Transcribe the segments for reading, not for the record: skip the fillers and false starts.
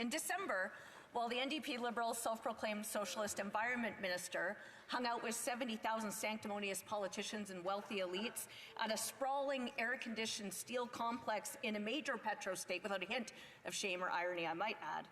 In December, while the NDP Liberal self-proclaimed socialist environment minister hung out with 70,000 sanctimonious politicians and wealthy elites at a sprawling air-conditioned steel complex in a major petro state without a hint of shame or irony, I might add,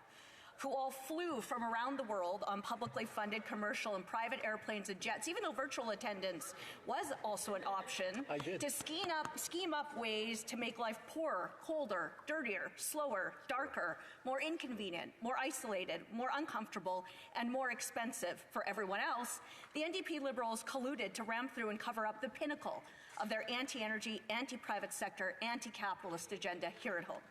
who all flew from around the world on publicly funded commercial and private airplanes and jets, even though virtual attendance was also an option, to scheme up ways to make life poorer, colder, dirtier, slower, darker, more inconvenient, more isolated, more uncomfortable, and more expensive for everyone else. The NDP Liberals colluded to ram through and cover up the pinnacle of their anti-energy, anti-private sector, anti-capitalist agenda here at home.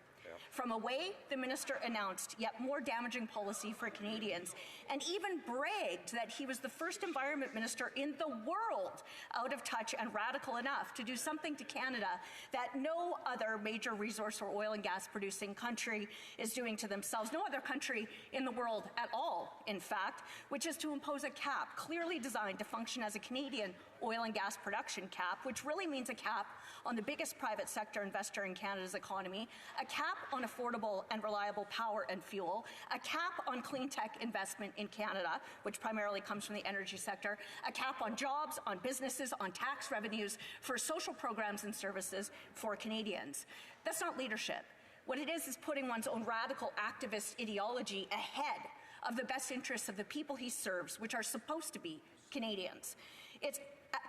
From away, the minister announced yet more damaging policy for Canadians and even bragged that he was the first environment minister in the world out of touch and radical enough to do something to Canada that no other major resource or oil and gas producing country is doing to themselves. No other country in the world at all, in fact, which is to impose a cap clearly designed to function as a Canadian oil and gas production cap, which really means a cap on the biggest private sector investor in Canada's economy, a cap on affordable and reliable power and fuel, a cap on clean tech investment in Canada, which primarily comes from the energy sector, a cap on jobs, on businesses, on tax revenues for social programs and services for Canadians. That's not leadership. What it is putting one's own radical activist ideology ahead of the best interests of the people he serves, which are supposed to be Canadians. It's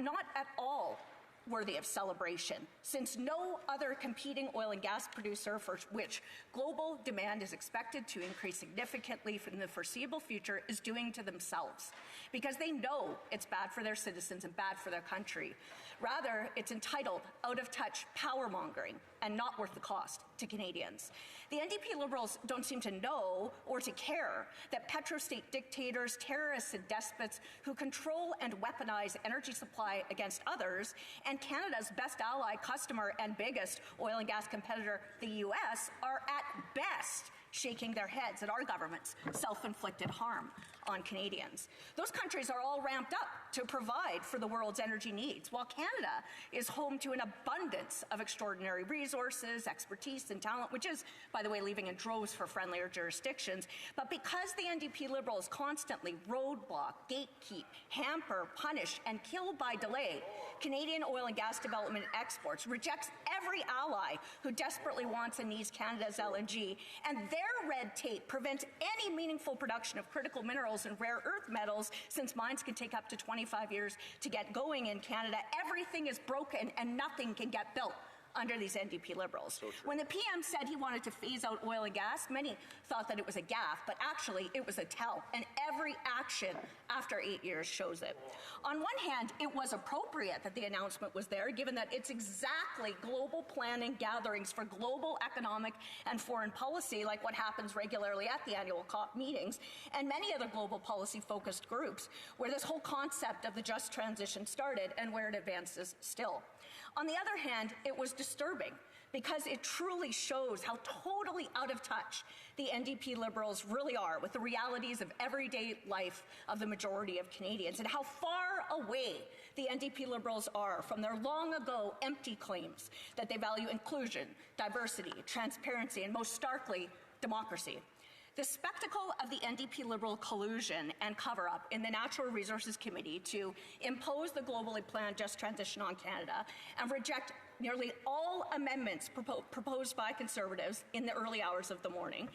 not at all worthy of celebration, since no other competing oil and gas producer for which global demand is expected to increase significantly in the foreseeable future is doing to themselves, because they know it's bad for their citizens and bad for their country. Rather, it's entitled, out-of-touch power-mongering and not worth the cost to Canadians. The NDP Liberals don't seem to know or to care that petrostate dictators, terrorists and despots who control and weaponize energy supply against others, and Canada's best ally, customer and biggest oil and gas competitor, the US, are at best shaking their heads at our government's self-inflicted harm on Canadians. Those countries are all ramped up to provide for the world's energy needs, while Canada is home to an abundance of extraordinary resources, expertise, and talent, which is, by the way, leaving in droves for friendlier jurisdictions. But because the NDP Liberals constantly roadblock, gatekeep, hamper, punish, and kill by delay Canadian oil and gas development and exports, rejects every ally who desperately wants and needs Canada's LNG, and their red tape prevents any meaningful production of critical minerals and rare earth metals, since mines can take up to 25 years to get going in Canada. Everything is broken and nothing can get built under these NDP Liberals. When the PM said he wanted to phase out oil and gas, many thought that it was a gaffe, but actually it was a tell, and every action after 8 years shows it. On one hand, it was appropriate that the announcement was there, given that it's exactly global planning gatherings for global economic and foreign policy, like what happens regularly at the annual COP meetings, and many other global policy-focused groups, where this whole concept of the just transition started and where it advances still. On the other hand, it was disturbing because it truly shows how totally out of touch the NDP Liberals really are with the realities of everyday life of the majority of Canadians, and how far away the NDP Liberals are from their long ago empty claims that they value inclusion, diversity, transparency, and most starkly, democracy. The spectacle of the NDP Liberal collusion and cover-up in the Natural Resources Committee to impose the globally planned just transition on Canada and reject nearly all amendments proposed by Conservatives in the early hours of the morning,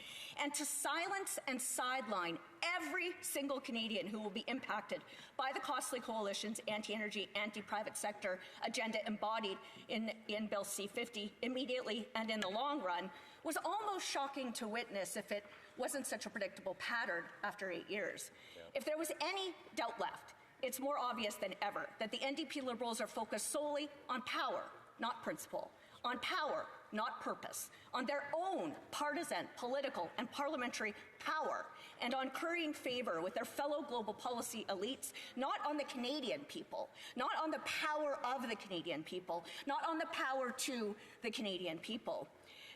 and to silence and sideline every single Canadian who will be impacted by the costly coalition's anti-energy, anti-private sector agenda embodied in Bill C-50 immediately and in the long run, was almost shocking to witness if it wasn't such a predictable pattern after 8 years. If there was any doubt left, it's more obvious than ever that the NDP Liberals are focused solely on power, not principle, on power, not purpose, on their own partisan, political, and parliamentary power, and on currying favor with their fellow global policy elites, not on the Canadian people, not on the power of the Canadian people, not on the power to the Canadian people.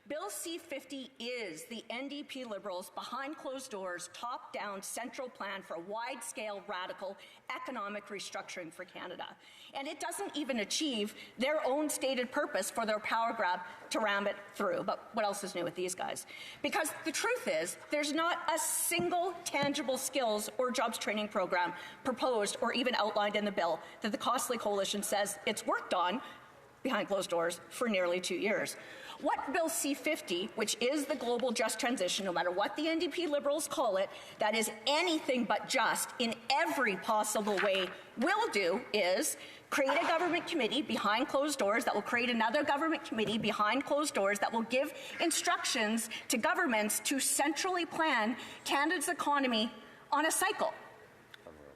Bill C-50 is the NDP Liberals' behind closed doors, top-down central plan for wide-scale radical economic restructuring for Canada. And it doesn't even achieve their own stated purpose for their power grab to ram it through. But what else is new with these guys? Because the truth is, there's not a single tangible skills or jobs training program proposed or even outlined in the bill that the Costly Coalition says it's worked on behind closed doors for nearly 2 years. What Bill C-50, which is the global just transition, no matter what the NDP Liberals call it, that is anything but just in every possible way, will do is create a government committee behind closed doors that will create another government committee behind closed doors that will give instructions to governments to centrally plan Canada's economy on a cycle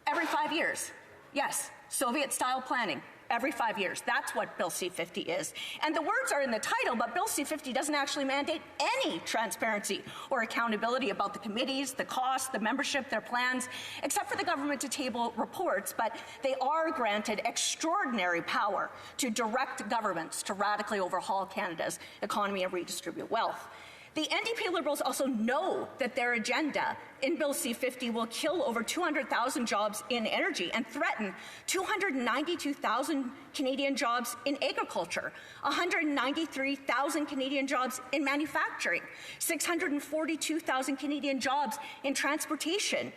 every 5 years. Yes, Soviet-style planning. Every 5 years. That's what Bill C-50 is. And the words are in the title, but Bill C-50 doesn't actually mandate any transparency or accountability about the committees, the costs, the membership, their plans, except for the government to table reports. But they are granted extraordinary power to direct governments to radically overhaul Canada's economy and redistribute wealth. The NDP Liberals also know that their agenda in Bill C-50 will kill over 200,000 jobs in energy and threaten 292,000 Canadian jobs in agriculture, 193,000 Canadian jobs in manufacturing, 642,000 Canadian jobs in transportation,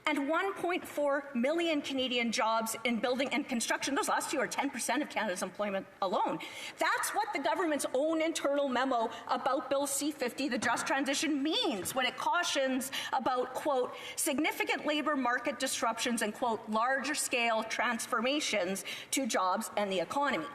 and 1.4 million Canadian jobs in building and construction. Those last two are 10% of Canada's employment alone. That's what the government's own internal memo about Bill C-50, the just transition, means when it cautions about, quote, significant labour market disruptions and, quote, larger scale transformations to jobs and the economy.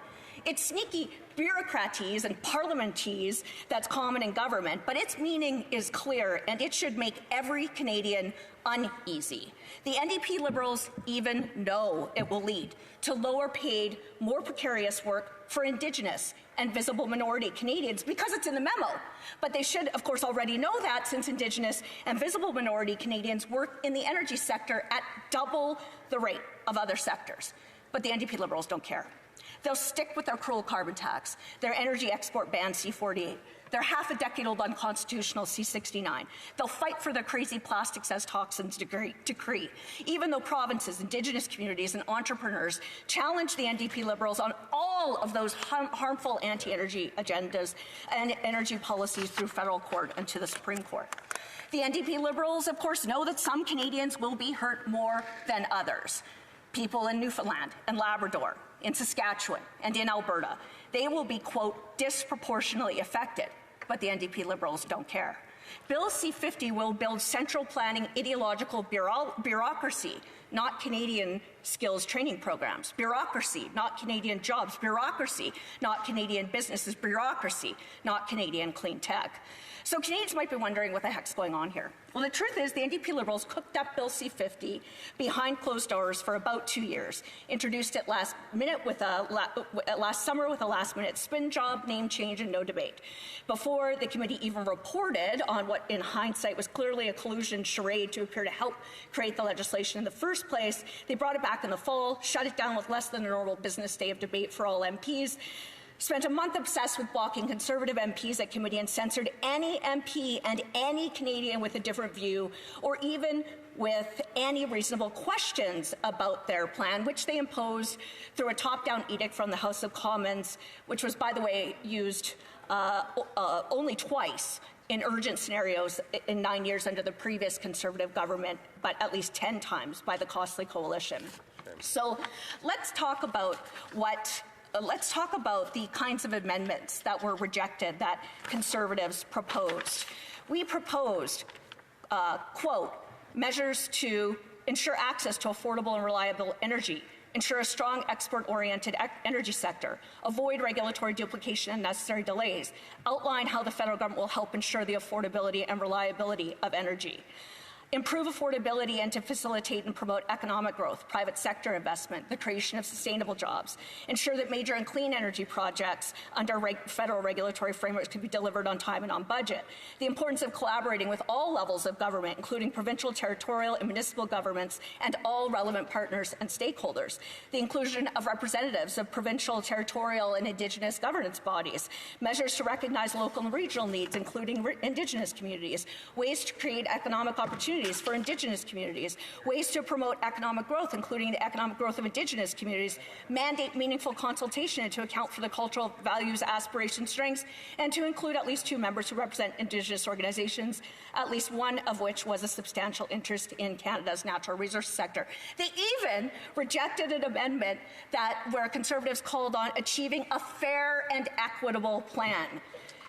It's sneaky bureaucratese and parliamentese that's common in government, but its meaning is clear, and it should make every Canadian uneasy. The NDP Liberals even know it will lead to lower paid, more precarious work for Indigenous and visible minority Canadians because it's in the memo. But they should, of course, already know that, since Indigenous and visible minority Canadians work in the energy sector at double the rate of other sectors. But the NDP Liberals don't care. They'll stick with their cruel carbon tax, their energy export ban C-48, their half-a-decade-old unconstitutional C-69. They'll fight for their crazy plastics as toxins decree, even though provinces, Indigenous communities, and entrepreneurs challenge the NDP Liberals on all of those harmful anti-energy agendas and energy policies through federal court and to the Supreme Court. The NDP Liberals, of course, know that some Canadians will be hurt more than others. People in Newfoundland and Labrador, in Saskatchewan and in Alberta, they will be, quote, disproportionately affected, but the NDP Liberals don't care. Bill C-50 will build central planning ideological bureaucracy, not Canadian skills training programs. Bureaucracy, not Canadian jobs. Bureaucracy, not Canadian businesses. Bureaucracy, not Canadian clean tech. So Canadians might be wondering what the heck's going on here. Well, the truth is the NDP Liberals cooked up Bill C-50 behind closed doors for about 2 years, introduced it last summer with a last-minute spin job, name change, and no debate. Before the committee even reported on what, in hindsight, was clearly a collusion charade to appear to help create the legislation in the first place, they brought it back in the fall, shut it down with less than a normal business day of debate for all MPs, spent a month obsessed with blocking Conservative MPs at committee, and censored any MP and any Canadian with a different view, or even with any reasonable questions about their plan, which they imposed through a top-down edict from the House of Commons, which was, by the way, used only twice in urgent scenarios in 9 years under the previous Conservative government, but at least 10 times by the Costly Coalition. So let's talk about the kinds of amendments that were rejected that Conservatives proposed. We proposed, quote, measures to ensure access to affordable and reliable energy, ensure a strong export-oriented energy sector, avoid regulatory duplication and necessary delays, outline how the federal government will help ensure the affordability and reliability of energy. improve affordability and to facilitate and promote economic growth, private sector investment, the creation of sustainable jobs, ensure that major and clean energy projects under federal regulatory frameworks can be delivered on time and on budget, the importance of collaborating with all levels of government, including provincial, territorial, and municipal governments, and all relevant partners and stakeholders, the inclusion of representatives of provincial, territorial, and Indigenous governance bodies, measures to recognize local and regional needs, including Indigenous communities, ways to create economic opportunities for Indigenous communities, ways to promote economic growth, including the economic growth of Indigenous communities, mandate meaningful consultation to account for the cultural values, aspirations, strengths, and to include at least 2 members who represent Indigenous organizations, at least one of which was a substantial interest in Canada's natural resources sector. They even rejected an amendment where Conservatives called on achieving a fair and equitable plan.